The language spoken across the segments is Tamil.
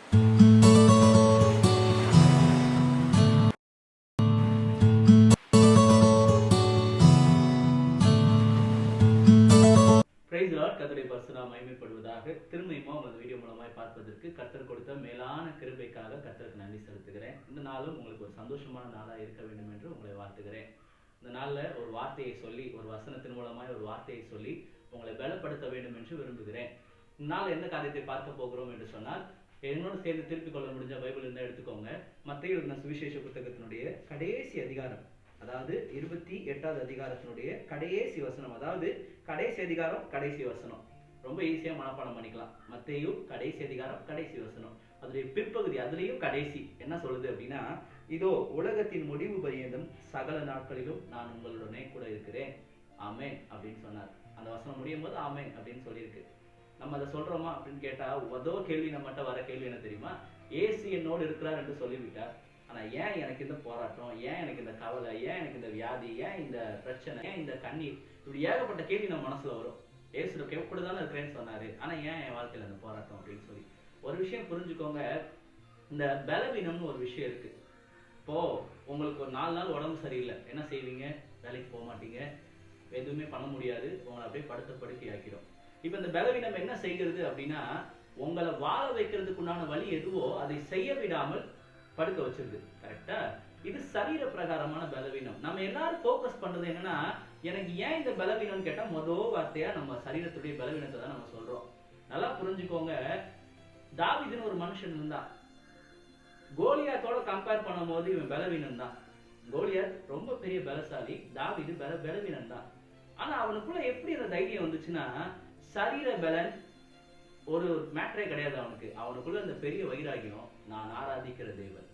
Price Lord. கர்த்தருடைய பரிசுத்தம் மகிமைப்படுவதாக. திரும்பியும் உங்கள் வீடியோ மூலமாய் பார்ப்பதற்கு கர்த்தர் கொடுத்த மேலான கிருபைக்காக கர்த்தருக்கு நன்றி செலுத்துகிறேன். இந்த நாளும் உங்களுக்கு ஒரு சந்தோஷமான நாளாக இருக்க வேண்டும் என்று உங்களை வாழ்த்துகிறேன். இந்த நாளில் ஒரு வார்த்தையை சொல்லி, ஒரு வசனத்தின் மூலமாய் ஒரு வார்த்தையை சொல்லி உங்களை பலப்படுத்த வேண்டும் என்று விரும்புகிறேன். இந்த நாள் எந்த காரியத்தை பார்க்க போகிறோம் என்று சொன்னால், என்னோடு சேர்ந்து திருப்பிக் கொள்ள முடிஞ்ச பைபிள் இருந்தால் எடுத்துக்கோங்க. மத்தேயு எழுதின சுவிசேஷ புத்தகத்தினுடைய கடைசி அதிகாரம், அதாவது 28வது அதிகாரத்தினுடைய கடைசி வசனம், அதாவது கடைசி அதிகாரம் கடைசி வசனம். ரொம்ப ஈஸியா மனப்பாடம் பண்ணிக்கலாம். மத்தேயு கடைசி அதிகாரம் கடைசி வசனம், அதனுடைய பிற்பகுதி, அதுலயும் கடைசி என்ன சொல்லுது அப்படின்னா, இதோ உலகத்தின் முடிவு பரியந்தம் சகல நாட்களிலும் நான் உங்களுடனே கூட இருக்கிறேன், ஆமென் அப்படின்னு சொன்னார். அந்த வசனம் முடியும் போது ஆமென் அப்படின்னு சொல்லியிருக்கு. நம்ம அதை சொல்றோமா அப்படின்னு கேட்டா, அதோ கேள்வி நம்மகிட்ட வர கேள்வி என்ன தெரியுமா? ஏசு என்னோடு இருக்கிறார் என்று சொல்லிவிட்டார், ஆனா ஏன் எனக்கு இந்த போராட்டம், ஏன் எனக்கு இந்த கவலை, ஏன் எனக்கு இந்த வியாதி, ஏன் இந்த பிரச்சனை, ஏன் இந்த கண்ணீர், இப்படி ஏகப்பட்ட கேள்வி நம்ம மனசுல வரும். ஏசு எப்படிதானே இருக்கிறேன்னு சொன்னாரு, ஆனா ஏன் என் வாழ்க்கையில இந்த போராட்டம் அப்படின்னு சொல்லி. ஒரு விஷயம் புரிஞ்சுக்கோங்க, இந்த பலவீனம்னு ஒரு விஷயம் இருக்கு. இப்போ உங்களுக்கு ஒரு 4 நாள் உடம்பு சரியில்லை, என்ன செய்வீங்க? வேலைக்கு போக மாட்டீங்க, எதுவுமே பண்ண முடியாது, உங்களை அப்படியே படுத்த படுக்கை ஆக்கிடும். இப்ப இந்த பலவீனம் என்ன செய்கிறது அப்படின்னா, உங்களை வாழ வைக்கிறதுக்குண்டான வழி எதுவோ அதை செய்ய விடாமல் படுக்க வச்சிருது. கரெக்டா? இது சரீர பிரகாரமான பலவீனம். நம்ம எல்லாரும் போக்கஸ் பண்றது என்னன்னா, எனக்கு ஏன் இந்த பலவீனம் கேட்டா முதல் வார்த்தையா நம்ம சரீரத்துடைய பலவீனத்தை தான் நம்ம சொல்றோம். நல்லா புரிஞ்சுக்கோங்க. தாவீதுன்னு ஒரு மனுஷன் இருந்தான். கோலியாத்தோட கம்பேர் பண்ணும் போது இவன் பலவீனம் தான். கோலியாத் ரொம்ப பெரிய பலசாலி, தாவீது பலவீனம் தான். ஆனா அவனுக்குள்ள எப்படி அந்த தைரியம் வந்துச்சுன்னா, சரீர பலன் ஒரு மேட்டரே கிடையாது அவனுக்கு. அவனுக்குள்ள அந்த பெரிய வைராகியம், நான் ஆராதிக்கிற தேவன்.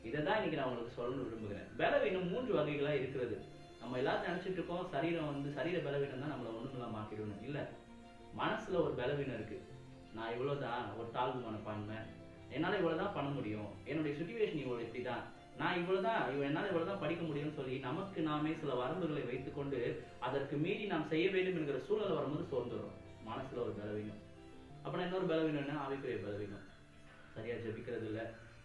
இதைதான் இன்னைக்கு நான் உங்களுக்கு சொல்லணும்னு விரும்புகிறேன். பலவீனம் 3 வகைகளா இருக்கிறது. நம்ம எல்லாரும் நினைச்சிட்டு இருக்கோம் சரீரம் சரீர பலவீனம் தான் நம்மளை ஒண்ணுலாம் மாக்கிடணும். இல்ல, மனசுல ஒரு பலவீனம் இருக்கு. நான் இவ்வளவுதான், ஒரு தாழ்வு மனப்பான்மை, என்னால இவ்வளவுதான் பண்ண முடியும், என்னுடைய சுச்சுவேஷன் இவ்வளவு இப்படிதான், நான் இவ்வளவுதான், என்னால இவ்வளவுதான் படிக்க முடியும்னு சொல்லி நமக்கு நாமே சில வரம்புகளை வைத்துக்கொண்டு அதற்கு மீறி நாம் செய்ய வேண்டும் என்கிற சூழல் வரும்போது சோர்ந்துடும். மனசுல ஒரு பலவீனம். அப்புறம் இன்னொரு பலவீனம் என்ன? ஆவிக்குரிய பலவீனம். சரியா ஜெபிக்கிறது இல்ல,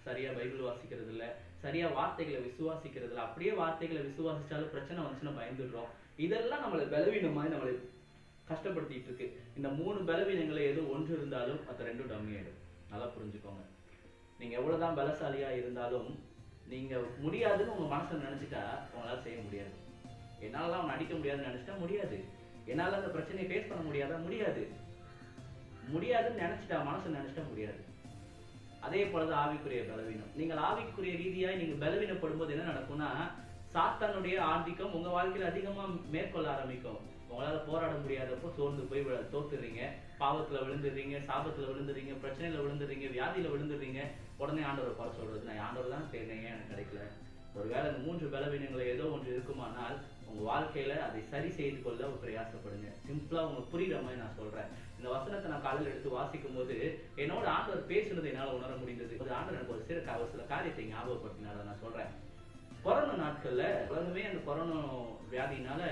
சரியா பைபிள் வாசிக்கிறது இல்ல, சரியா வார்த்தைகளை விசுவாசிக்கிறது இல்ல. அப்படியே வார்த்தைகளை விசுவாசிச்சாலும் பிரச்சனை வந்துச்சுன்னா பயந்துடுறோம். இதெல்லாம் நம்மளை பலவீனமாய் நம்மளை கஷ்டப்படுத்திட்டு இருக்கு. இந்த 3 பலவீனங்களை ஏதோ ஒன்று இருந்தாலும் மற்ற 2 டம்மி ஆயிடும். நல்லா புரிஞ்சுக்கோங்க. நீங்க எவ்வளவுதான் பலசாலியா இருந்தாலும் நீங்க முடியாதுன்னு உங்க மனசுல நினைச்சிட்டா உங்களால செய்ய முடியாது. என்னாலலாம் அவன் அடிக்க முடியாதுன்னு நினைச்சிட்டா முடியாது. என்னால அந்த பிரச்சனையை ஃபேஸ் பண்ண முடியாதா? முடியாது. முடியாதுன்னு நினைச்சிட்டா, மனசு நினைச்சிட்டா முடியாது. அதே போலதான் ஆவிக்குரிய பலவீனம். நீங்கள் ஆவிக்குரிய ரீதியாய் நீங்க பலவீனப்படும் போது என்ன நடக்கும்னா, சாத்தானுடைய ஆதிக்கம் உங்க வாழ்க்கையில அதிகமா மேற்கொள்ள ஆரம்பிக்கும். உங்களால போராட முடியாதப்போ சோர்ந்து போய் தோத்துறீங்க, பாவத்துல விழுந்துடுறீங்க, சாபத்துல விழுந்துடுறீங்க, பிரச்சனையில விழுந்துடுறீங்க, வியாதியில விழுந்துடுறீங்க. உடனே ஆண்டவர் குறை சொல்றது, நான் ஆண்டவர் தான் செய்றேன், எனக்கு கிடைக்கல. ஒருவேளை இந்த 3 பலவீனங்களை ஏதோ ஒன்று இருக்குமானால் உங்க வாழ்க்கையில அதை சரி செய்து கொள்ள பிரயாசப்படுங்க. சிம்பிளா உங்களுக்கு புரியுற மாதிரி நான் சொல்றேன். இந்த வசனத்தை நான் காலையில் எடுத்து வாசிக்கும் போது என்னோட ஆண்டவர் பேசுனதை என்னால உணர முடிந்தது. ஆண்டவர் எனக்கு ஒரு சில காரியத்தை ஞாபகப்படுத்தினால நான் சொல்றேன். கொரோனா நாட்கள்ல உலகமே அந்த கொரோனா வியாதினால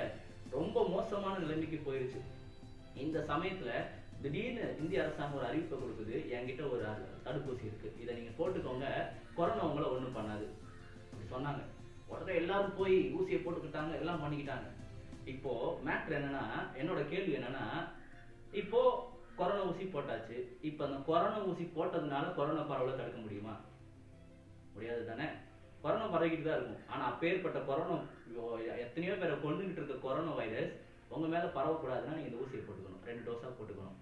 ரொம்ப மோசமான நிலைமைக்கு போயிருச்சு. இந்த சமயத்துல திடீர்னு இந்திய அரசாங்கம் ஒரு அறிவிப்பை கொடுக்குது, என்கிட்ட ஒரு தடுப்பூசி இருக்கு, இதை நீங்க போட்டுக்கோங்க, கொரோனா உங்களை ஒண்ணும் பண்ணாது சொன்னாங்க. உடனே எல்லாரும் போய் ஊசியை போட்டுக்கிட்டாங்க, எல்லாம் பண்ணிக்கிட்டாங்க. இப்போ மேட்ரு என்னன்னா, என்னோட கேள்வி என்னன்னா, இப்போ கொரோனா ஊசி போட்டாச்சு, இப்ப அந்த கொரோனா ஊசி போட்டதுனால கொரோனா பரவலை தடுக்க முடியுமா? முடியாது தானே. கொரோனா பரவிக்கிட்டு தான் இருக்கும். ஆனா அப்பேற்பட்ட கொரோனா, எத்தனையோ பேரை கொண்டுகிட்டு இருக்க கொரோனா வைரஸ் உங்க மேல பரவக்கூடாதுன்னா நீங்க இந்த ஊசியை போட்டுக்கணும். 2 டோஸா போட்டுக்கணும்.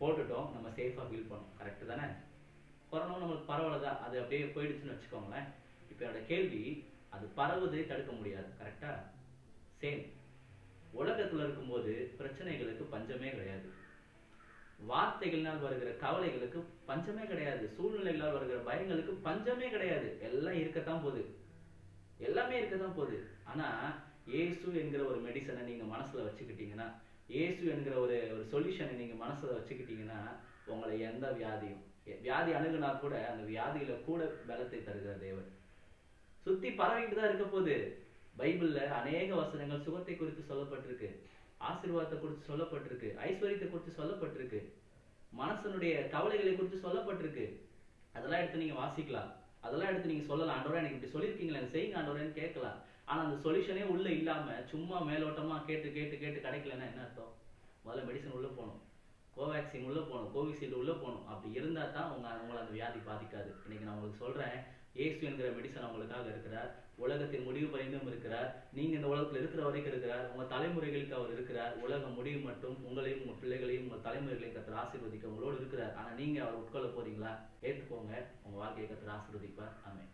போட்டுட்டோம், நம்ம சேஃபா ஃபீல் பண்ணணும். கரெக்ட் தானே? கொரோனா நம்மளுக்கு பரவலதான், அது அப்படியே போயிடுச்சுன்னு வச்சுக்கோங்களேன். இப்ப என்னோட கேள்வி, அது பரவுவதை தடுக்க முடியாது. கரெக்டா? சேம் உலகத்துல இருக்கும்போது பிரச்சனைகளுக்கு பஞ்சமே கிடையாது, வார்த்தைகளினால் வருகிற கவலைகளுக்கு பஞ்சமே கிடையாது, சூழ்நிலைகளால் வருகிற பயங்களுக்கு பஞ்சமே கிடையாது. எல்லாம் இருக்கத்தான் போகுது, எல்லாமே இருக்கத்தான் போகுது. ஆனா இயேசு என்கிற ஒரு மெடிசனை நீங்க மனசுல வச்சுக்கிட்டீங்கன்னா, இயேசு என்கிற ஒரு சொல்யூஷனை நீங்க மனசுல வச்சுக்கிட்டீங்கன்னா, உங்களை எந்த வியாதி அணுகுனா கூட அந்த வியாதியில கூட பலத்தை தருகிற தேவன். சுத்தி பரவிட்டு தான் இருக்க போகுது. பைபிள்ல அநேக வசனங்கள் சுகத்தை குறித்து சொல்லப்பட்டிருக்கு, ஆசீர்வாதத்தை குறித்து சொல்லப்பட்டிருக்கு, ஐஸ்வர்யத்தை குறித்து சொல்லப்பட்டிருக்கு, மனசனுடைய கவலைகளை குறித்து சொல்லப்பட்டிருக்கு. அதெல்லாம் எடுத்து நீங்க வாசிக்கலாம், அதெல்லாம் எடுத்து நீங்க சொல்லலாம், ஆண்டவரே எனக்கு இப்படி சொல்லியிருக்கீங்களே எனக்கு செய்யுங்க ஆண்டவரேன்னு கேட்கலாம். ஆனா அந்த சொல்யூஷனே உள்ள இல்லாம சும்மா மேலோட்டமா கேட்டு கேட்டு கேட்டு கிடைக்கலன்னா என்ன அர்த்தம்? முதல்ல மெடிசன் உள்ள போகணும், கோவேக்சின் உள்ள போகணும், கோவிஷீல்டு உள்ள போகணும். அப்படி இருந்தா தான் உங்களை அந்த வியாதி பாதிக்காது. இன்னைக்கு நான் உங்களுக்கு சொல்றேன், இயேசு என்கிற மெடிசன் உங்களுக்காக இருக்கிறார், உலகத்தின் முடிவு பரிந்தும் இருக்கிறார், நீங்க இந்த உலகத்துல இருக்கிற வரைக்கும் இருக்கிறார், உங்க தலைமுறைகளுக்கு அவர் இருக்கிறார். உலகம் முடிவு மட்டும் உங்களையும் உங்க பிள்ளைகளையும் உங்க தலைமுறைகளையும் கர்த்தர் ஆசீர்வதிக்க உங்களோடு இருக்கிறார். ஆனா நீங்க அவர் உட்கொள்ள போறீங்களா? ஏற்றுக்கோங்க, உங்க வாழ்க்கையை கர்த்தர் ஆசீர்வதிப்பார். ஆமென்.